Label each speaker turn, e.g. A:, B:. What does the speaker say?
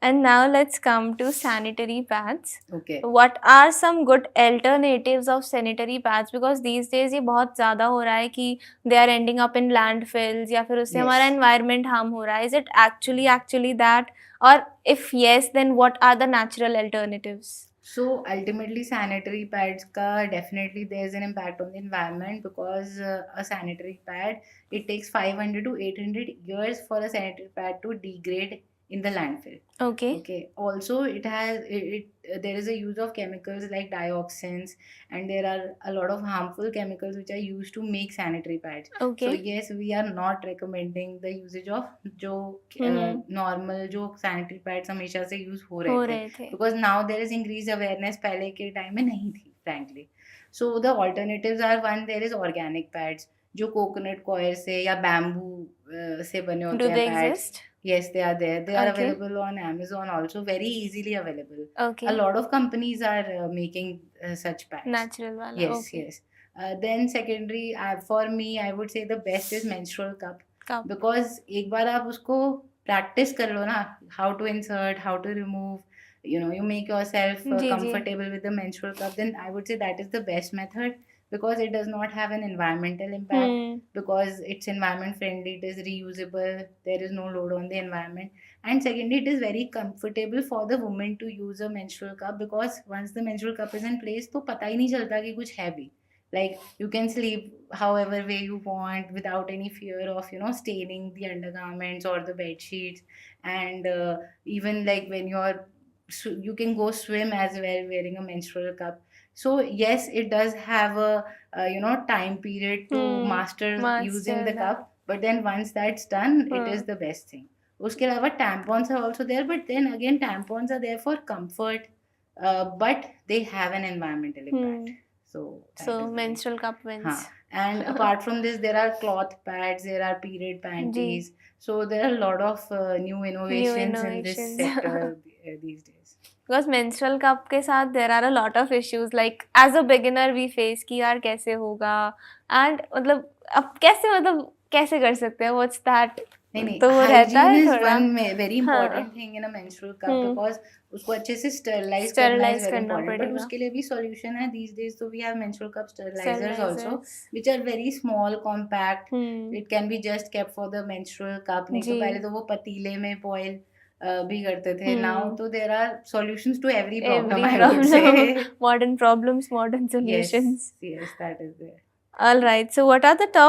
A: And now let's come to sanitary pads.
B: Okay.
A: What are some good alternatives of sanitary pads? Because these days ये बहुत ज़्यादा हो रहा है कि they are ending up in landfills या फिर उससे हमारा
B: Yes.
A: environment harm हो रहा है. Is it actually that? Or if yes, then what are the natural alternatives?
B: So ultimately, sanitary pads ka definitely there's an impact on the environment because a sanitary pad, it takes 500 to 800 years for a sanitary pad to degrade in the landfill.
A: Okay.
B: Okay. Also, it has there is a use of chemicals like dioxins, and there are a lot of harmful chemicals which are used to make sanitary pads. So
A: Okay.
B: yes, we are not recommending the usage of जो normal जो sanitary pads हमेशा से use हो
A: हो
B: रहे थे,
A: रहे थे.
B: because now there is increased awareness, पहले के टाइम में नहीं थी frankly. So the alternatives are, one, there is organic pads जो कोकोनट कॉयर से या बैम्बू से बने
A: Do
B: होते हैं
A: they
B: pads.
A: exist?
B: Yes, they are there. They are
A: Okay.
B: available on Amazon also, very easily available.
A: Okay.
B: A lot of companies are making such pads.
A: Natural वाला.
B: Yes,
A: Okay.
B: yes. Then secondary, for me, I would say the best is menstrual cup.
A: Cup.
B: Because एक बार आप उसको practice कर लो ना, how to insert, how to remove, you make yourself
A: ji ji.
B: comfortable with the menstrual cup, then I would say that is the best method because it does not have an environmental impact, because it's environment friendly, it is reusable, there is no load on the environment. And secondly, it is very comfortable for the woman to use a menstrual cup, because once the menstrual cup is in place तो पता ही नहीं चलता कि कुछ है भी. Like you can sleep however way you want without any fear of staining the undergarments or the bed sheets. And even like when you can go swim as well wearing a menstrual cup. So yes, it does have a time period to master using the cup, but then once that's done, it is the best thing. उसके अलावा tampons are also there, but then again tampons are there for comfort, but they have an environmental impact. So that
A: So
B: is the thing.
A: menstrual cup wins.
B: हाँ. And apart from this, there are cloth pads, there are period panties. So there are a lot of new innovations in this sector these days.
A: Because menstrual cup के साथ there are a lot of issues, like as a beginner we face कि यार कैसे होगा, and मतलब अब कैसे कर सकते हैं, what's that?
B: नहीं,
A: तो वो रहता
B: hygiene
A: है
B: is
A: थोड़ा.
B: one very
A: हाँ.
B: important thing in a menstrual cup, because उसको अच्छे से sterilize करना is
A: Sterilize
B: very
A: करना
B: important. But
A: पड़ेगा.
B: उसके लिए भी solution है these days. So we have menstrual cup sterilizers also,
A: Sterilizers.
B: which are very small, compact.
A: Hmm.
B: It can be just kept for the menstrual cup. नहीं तो
A: जी.
B: पहले तो वो पतीले में boil भी करते थे. Now तो there are solutions to every problem,
A: Every
B: I would say.
A: problem. Modern problems, modern
B: Yes,
A: solutions.
B: yes, that is there.
A: All right. So what are the top